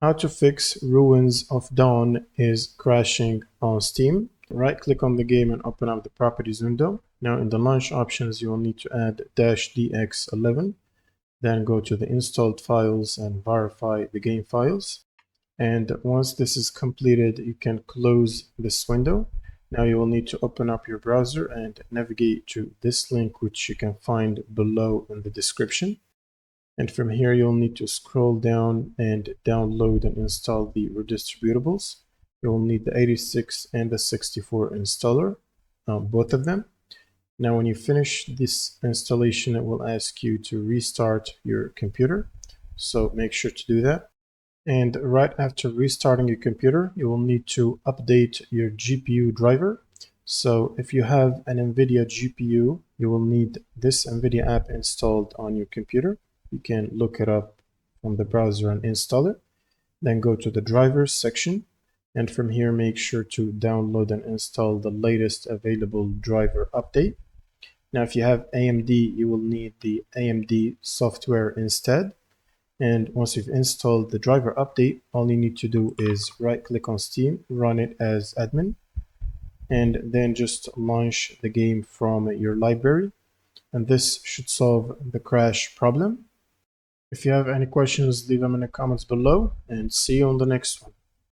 How to fix Ruins of Dawn is crashing on Steam. Right click on the game and open up the properties window. Now in the launch options you will need to add -dx11. Then go to the installed files and verify the game files. And once this is completed, you can close this window. Now you will need to open up your browser and navigate to this link, which you can find below in the description. And from here, you'll need to scroll down and download and install the redistributables. You'll need the 86 and the 64 installer, both of them. Now, when you finish this installation, it will ask you to restart your computer. So make sure to do that. And right after restarting your computer, you will need to update your GPU driver. So if you have an NVIDIA GPU, you will need this NVIDIA app installed on your computer. You can look it up from the browser and install it. Then go to the drivers section. And from here, make sure to download and install the latest available driver update. Now, if you have AMD, you will need the AMD software instead. And once you've installed the driver update, all you need to do is right click on Steam, run it as admin, and then just launch the game from your library. And this should solve the crash problem. If you have any questions, leave them in the comments below, and see you on the next one.